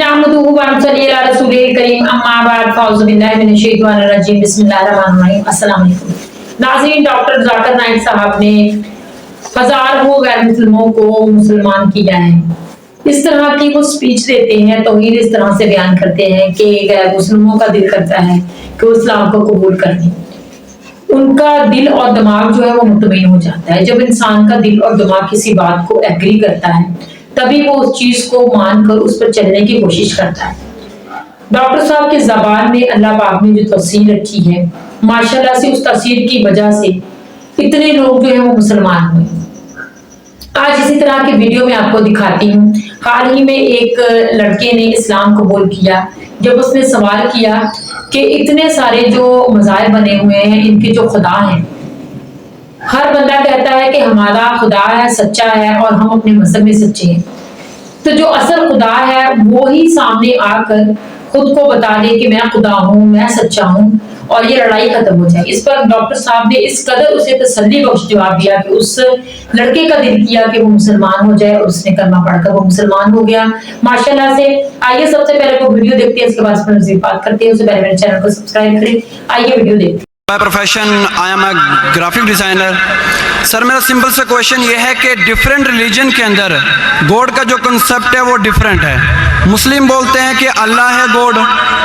नहमदुहु व नसल्ली अला रसूलिल करीम अम्मा बाद फ़ाउज़ु बिल्लाहि मिनश शैतानिर रजीम बिस्मिल्लाहिर रहमानिर रहीम। अस्सलाम वालेकुम नाज़रीन, डॉक्टर ज़ाकिर नाइक साहब ने हज़ारों गैर मुस्लिमों को मुसलमान किया है। इस तरह की वो स्पीच देते हैं, तौहीद इस तरह से बयान करते हैं कि गैर मुस्लिमों का दिल करता है कि वो इस्लाम को कबूल कर लें। उनका दिल और दिमाग जो है वो मुतमईन हो जाता है। जब इंसान का दिल और दिमाग किसी बात को एग्री करता है तभी वो उस चीज को मानकर उस पर चलने की कोशिश करता है। डॉक्टर साहब की ज़बान में अल्लाह पाक ने जो तफसीर रखी है, माशाल्लाह से उस तफसीर की वजह से इतने लोग जो है वो मुसलमान हुए। आज इसी तरह के वीडियो में आपको दिखाती हूँ। हाल ही में एक लड़के ने इस्लाम कबूल किया। जब उसने सवाल किया कि इतने सारे जो मज़ाहिब बने हुए हैं, इनके जो खुदा हैं, हर बंदा कहता है कि हमारा खुदा है, सच्चा है और हम अपने मजहब में सच्चे हैं, तो जो असल खुदा है वो ही सामने आकर खुद को बता दे कि मैं खुदा हूँ, मैं सच्चा हूँ और ये लड़ाई खत्म हो जाए। इस पर डॉक्टर साहब ने इस कदर उसे तसल्ली बख्श जवाब दिया कि उस लड़के का दिल किया कि वो मुसलमान हो जाए और उसने कलमा पढ़कर वो मुसलमान हो गया माशाल्लाह से। आइए सबसे पहले को वीडियो देखते हैं, इसके बाद पर मज़ीद बात करते हैं। उससे पहले मेरे चैनल को सब्सक्राइब करें। आइए वीडियो देखते हैं। My profession I am a graphic designer. Sir मेरा सिंपल सा क्वेश्चन ये है कि डिफरेंट रिलीजन के अंदर गॉड का जो कंसेप्ट है वो डिफरेंट है। मुस्लिम बोलते हैं कि अल्लाह है गॉड,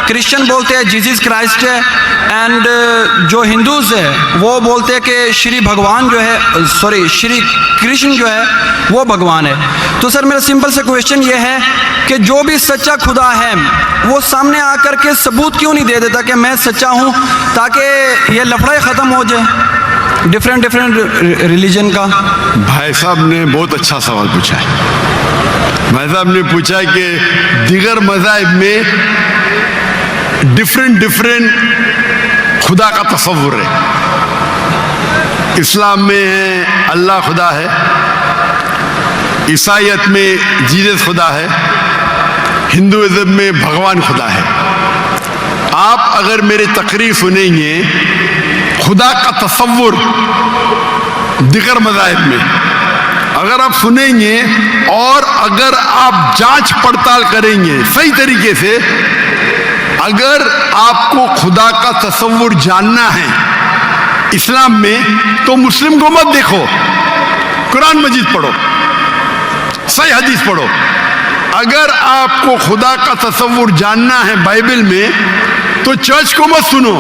क्रिश्चियन बोलते हैं जीसस क्राइस्ट है, एंड जो हिंदूज़ है वो बोलते हैं कि श्री भगवान जो है श्री कृष्ण जो है वो भगवान है। तो सर मेरा सिंपल सा क्वेश्चन ये है कि जो भी सच्चा खुदा है वो सामने आकर के सबूत क्यों नहीं दे देता कि मैं सच्चा हूँ, ताकि ये लफड़ा ख़त्म हो जाए डिफरेंट रिलीजन का। भाई साहब ने बहुत अच्छा सवाल पूछा है। भाई साहब ने पूछा कि दिगर मज़ाहिब में डिफरेंट खुदा का तसव्वुर है। इस्लाम में है अल्लाह खुदा है, ईसाईयत में जीसस खुदा है, हिंदुइज्म में भगवान खुदा है। आप अगर मेरी तकरीर सुनेंगे खुदा का तसव्वुर दिगर मज़ाहिब में अगर आप सुनेंगे और अगर आप जांच पड़ताल करेंगे सही तरीके से, अगर आपको खुदा का तसव्वुर जानना है इस्लाम में तो मुस्लिम को मत देखो, कुरान मजीद पढ़ो, सही हदीस पढ़ो। अगर आपको खुदा का तसव्वुर जानना है बाइबल में तो चर्च को मत सुनो,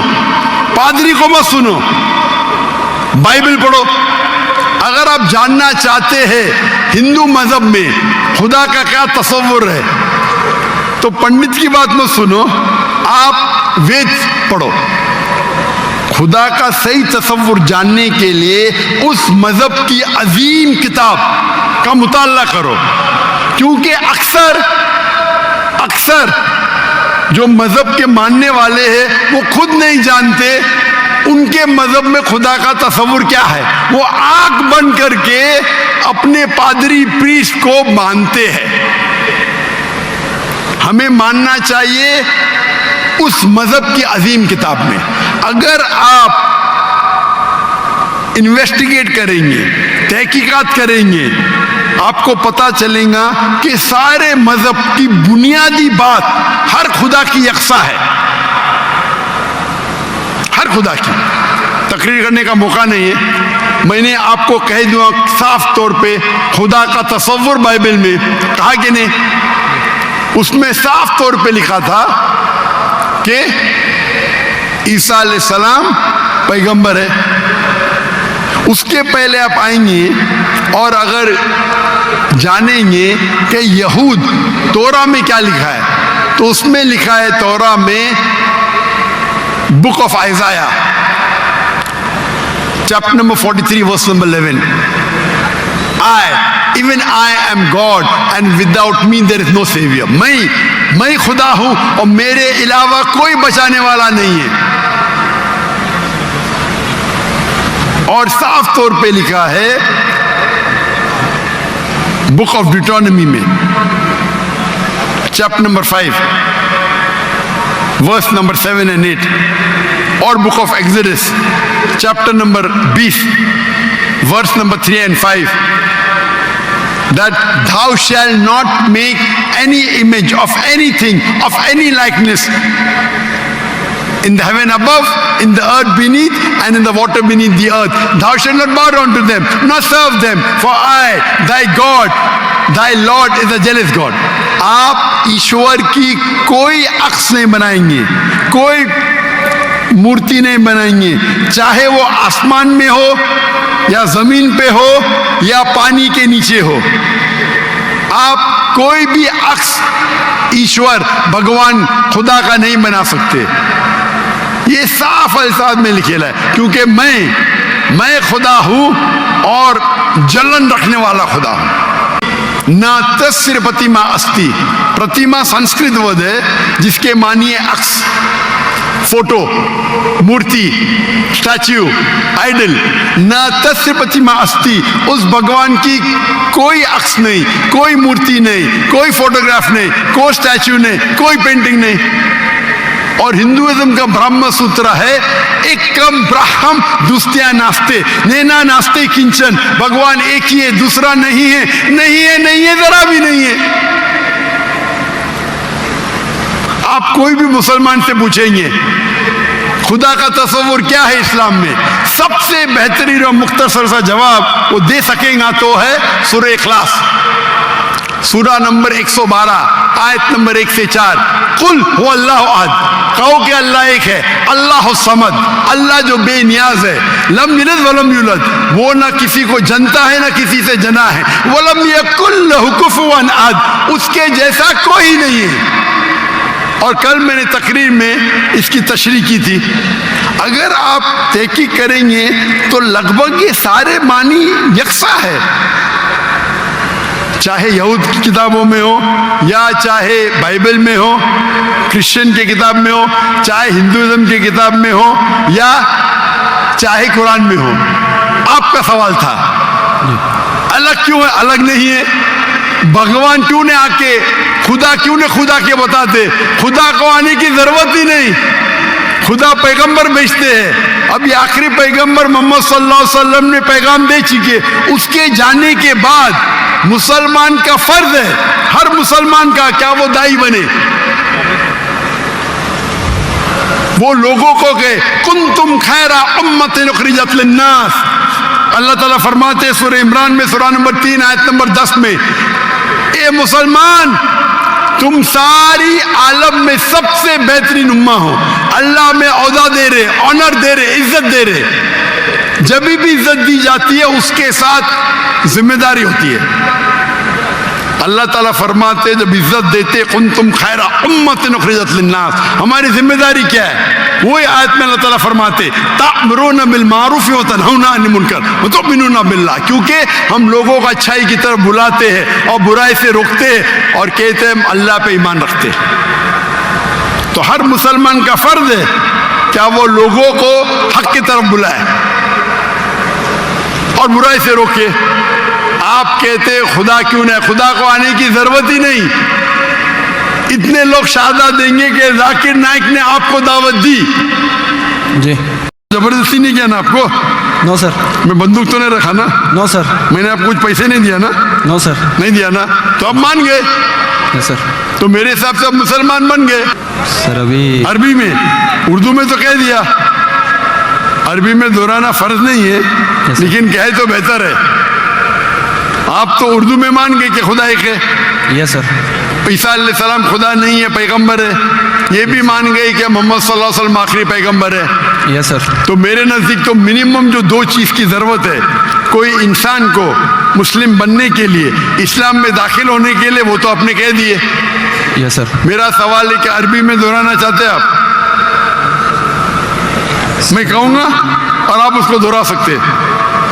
पादरी को मत सुनो, बाइबल पढ़ो। अगर आप जानना चाहते हैं हिंदू मजहब में खुदा का क्या तसव्वुर है तो पंडित की बात मत सुनो, आप वेद पढ़ो। खुदा का सही तसव्वुर जानने के लिए उस मजहब की अजीम किताब का मुताला करो, क्योंकि अक्सर जो मजहब के मानने वाले हैं वो खुद नहीं जानते उनके मजहब में खुदा का तसव्वुर क्या है। वो आंख बंद करके अपने पादरी प्रीस्ट को मानते हैं। हमें मानना चाहिए उस मजहब की अजीम किताब में। अगर आप इन्वेस्टिगेट करेंगे, तहकीकात करेंगे, आपको पता चलेगा कि सारे मजहब की बुनियादी बात हर खुदा की यकसा है। हर खुदा की तकरीर करने का मौका नहीं है। मैंने आपको कह दूंगा साफ तौर पे खुदा का तसव्वुर बाइबल में कहा कि नहीं, उसमें साफ तौर पे लिखा था कि ईसा अलैहिस्सलाम पैगंबर है। उसके पहले आप आएंगे और अगर जानेंगे कि यहूद तोरा में क्या लिखा है तो उसमें लिखा है तोरा में book of Isaiah chapter number 43 verse number 11, even I am God and without me there is no savior। मैं खुदा हूं और मेरे अलावा कोई बचाने वाला नहीं है। और साफ तौर पे लिखा है बुक ऑफ डिटोनमी में chapter number 5 verse number 7 and 8, और book of Exodus chapter number 20 verse number 3 and 5, that thou shalt not make any image of anything, of any likeness, in the heaven above, in the earth beneath, and in the water beneath the earth. Thou shalt not bow down to them, nor serve them, for I, thy God, thy Lord is a jealous God. आप ईश्वर की कोई अक्स नहीं बनाएंगे, कोई मूर्ति नहीं बनाएंगे, चाहे वो आसमान में हो या जमीन पे हो या पानी के नीचे हो। आप कोई भी अक्स ईश्वर भगवान खुदा का नहीं बना सकते। ये साफ अल्फाज में लिखेला है, क्योंकि मैं खुदा हूं और जलन रखने वाला खुदा हूं। ना तस्य प्रतिमा अस्ति, प्रतिमा संस्कृत वद है जिसके मानिए अक्स, फोटो, मूर्ति, स्टैच्यू, आइडल। ना तस्य प्रतिमा अस्ति, उस भगवान की कोई अक्स नहीं, कोई मूर्ति नहीं, कोई फोटोग्राफ नहीं, कोई स्टैच्यू नहीं, कोई पेंटिंग नहीं। और हिंदुइज्म का ब्रह्म सूत्र है एकम ब्रह्म द्वितीया नास्ते, नैना नास्ते किंचन, भगवान एक ही है, दूसरा नहीं है, नहीं है, नहीं है, जरा भी नहीं है। आप कोई भी मुसलमान से पूछेंगे खुदा का तस्वुर क्या है इस्लाम में, सबसे बेहतरीन और मुख्तसर सा जवाब वो दे सकेगा तो है सूरह इखलास, सूरा नंबर 112, आयत नंबर 1 से 4। कुल हु अल्लाहु अहद, कहो कि अल्लाह एक है, अल्लाह समद, अल्लाह जो बेनियाज है, लम यलिद वलम यूलद, वो ना किसी को जनता है ना किसी से जना है, वलम यकुल लहु कुफुवन अहद, उसके जैसा कोई नहीं है। और कल मैंने तकरीर में इसकी तशरीह की थी। अगर आप तहकीक करेंगे तो लगभग ये सारे मानी यकसा है, चाहे यहूद की किताबों में हो या चाहे बाइबल में हो, क्रिश्चियन की किताब में हो, चाहे हिंदुइज्म की किताब में हो या चाहे कुरान में हो। आपका सवाल था अलग क्यों है, अलग नहीं है, भगवान क्यों ने आके खुदा क्यों ने खुदा के बताते, खुदा को आने की जरूरत ही नहीं, खुदा पैगंबर भेजते हैं। अब ये आखिरी पैगंबर मोहम्मद सल्लल्लाहु अलैहि वसल्लम ने पैगाम दे चुके, उसके जाने के बाद मुसलमान का फर्ज है, हर मुसलमान का, क्या वो दाई बने, वो लोगों को कहे कुंतुम खैरा उम्मतिन उखरिजत लिन्नास। अल्लाह ताला फरमाते सूरह इमरान में सूरा नंबर 3 आयत नंबर 10 में, ए मुसलमान तुम सारी आलम में सबसे बेहतरीन उम्मा हो। अल्लाह में औदा दे रहे, ऑनर दे रहे, इज्जत दे रहे। जब भी इज्जत दी जाती है उसके साथ जिम्मेदारी होती है। अल्लाह ताला फरमाते जब इज्जत देते कुंतुम खैरा उम्मतिन उखरिजत लिन्नास, हमारी जिम्मेदारी क्या है? वही आयत में अल्लाह ताला फरमाते तामुरूना बिल मारूफ व तनहौना अनिल मुनकर व तुमिनूना बिल्लाह, क्योंकि हम लोगों को अच्छाई की तरफ बुलाते हैं और बुराई से रोकते हैं और कहते हैं हम अल्लाह पे ईमान रखते हैं। तो हर मुसलमान का फर्ज है क्या वो लोगों को हक की तरफ बुलाए और बुराई से रोके। आप कहते खुदा क्यों नहीं, खुदा को आने की जरूरत ही नहीं। इतने लोग शहादत देंगे कि जाकिर नाइक ने आपको दावत दी जी, जबरदस्ती नहीं किया ना आपको? No sir. मैं बंदूक तो नहीं रखा ना? No sir. मैंने आपको कुछ पैसे नहीं दिया ना? No sir. नहीं दिया ना, तो अब मान गए? Yes sir. तो मेरे हिसाब से अब मुसलमान बन गए। सर अभी अरबी में, उर्दू में तो कह दिया, अरबी में दोहराना फर्ज नहीं है, लेकिन कहे तो बेहतर है। आप तो उर्दू में मान गए कि खुदा एक है। Yes sir. ईसा अलैहिस्सलाम खुदा नहीं है, पैगंबर है। ये भी मान गए कि मोहम्मद सल्लल्लाहु अलैहि वसल्लम आखिरी पैगंबर है। Yes sir. तो मेरे नज़दीक तो मिनिमम जो दो चीज़ की ज़रूरत है कोई इंसान को मुस्लिम बनने के लिए, इस्लाम में दाखिल होने के लिए, वो तो आपने कह दिए। Yes sir. मेरा सवाल है कि अरबी में दोहराना चाहते हैं आप? मैं कहूँगा और आप उसको दोहरा सकते हैं,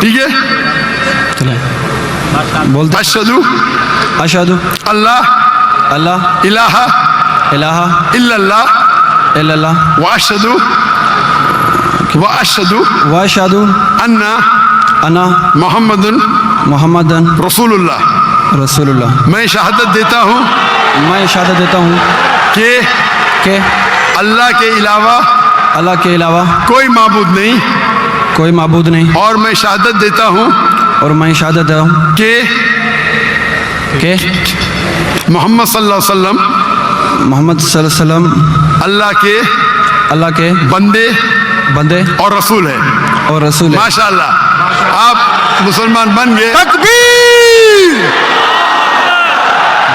ठीक है? बोलते अशहदु अशहदु अल्लाह अल्लाह इलाहा इलाहा इल्लल्लाह इल्लल्लाह व अशहदु व अशहदु अन्ना अन्ना मुहम्मदुन मुहम्मदन रसूलुल्लाह। रसूलुल्लाह। मैं शहादत देता हूँ, मैं शहादत देता हूँ कि अल्लाह के अलावा कोई माबूद नहीं, कोई माबूद नहीं। और मैं शहादत देता हूँ और मैं शहादत देता हूँ कि کہ मोहम्मद सल्लल्लाहु अलैहि वसल्लम मोहम्मद सल्लल्लाहु अलैहि वसल्लम अल्लाह के बंदे बंदे और रसूल है। और रसूल है। माशाअल्लाह, आप मुसलमान बन गए। तकबीर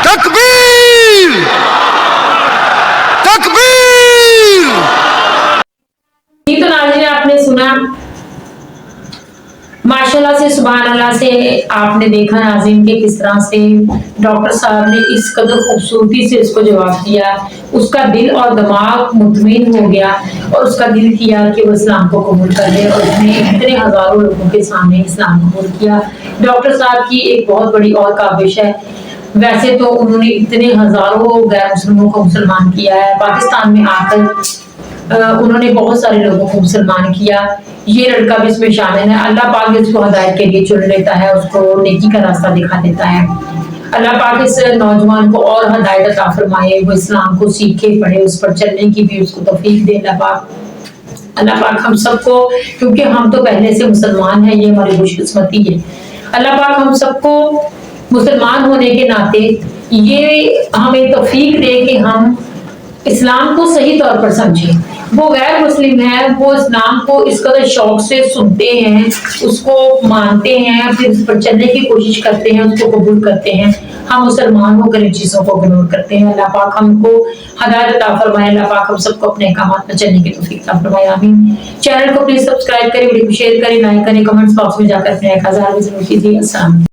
तकबीर तकबीर। ये तो नाज़रीन आपने सुना, माशाल्लाह से, सुभान अल्लाह से। आपने देखा नाज़रीन के किस तरह से डॉक्टर साहब ने इस कदर खूबसूरती से उसको जवाब दिया। उसका दिल और दिमाग मुतमईन हो गया और उसका दिल किया कि वो इस्लाम को कबूल कर ले, और उसने इतने हजारों लोगों के सामने इस्लाम कबूल किया। डॉक्टर साहब की एक बहुत बड़ी और काबिश है, वैसे तो उन्होंने इतने हजारों गैर मुस्लिमों को मुसलमान किया है। पाकिस्तान में आकर उन्होंने बहुत सारे लोगों को मुसलमान किया। ये लड़का भी इसमें शामिल है। अल्लाह पाक उसको हिदायत के लिए चुन लेता है, उसको नेकी का रास्ता दिखा देता है। अल्लाह पाक इस नौजवान को और हिदायत अता फरमाए, वो इस्लाम को सीखे पढ़े, उस पर चलने की भी उसको तौफीक दे। अल्लाह पाक हम सबको, क्योंकि हम तो पहले से मुसलमान हैं, ये हमारी खुशकिस्मती है। अल्लाह पाक हम सबको मुसलमान होने के नाते ये हमें तौफीक दे कि हम इस्लाम को सही तौर पर समझें। वो गैर मुस्लिम है, वो इस्लाम को इस कदर शौक से सुनते हैं, उसको मानते हैं, फिर उस पर चलने की कोशिश करते हैं, उसको कबूल करते हैं। हम मुसलमान होकर इन चीजों को इग्नोर करते हैं। अल्लाह पाक हमको हिदायत अता फरमाए, अल्लाह पाक हम सबको अपने अहकामात पर चलने की तौफीक अता फरमाए, आमीन। चैनल को प्लीज सब्सक्राइब करें, वीडियो को शेयर करें, लाइक करें, कमेंट्स बॉक्स में जाकर अपने 1000 जरूर कीजिए। अस्सलाम।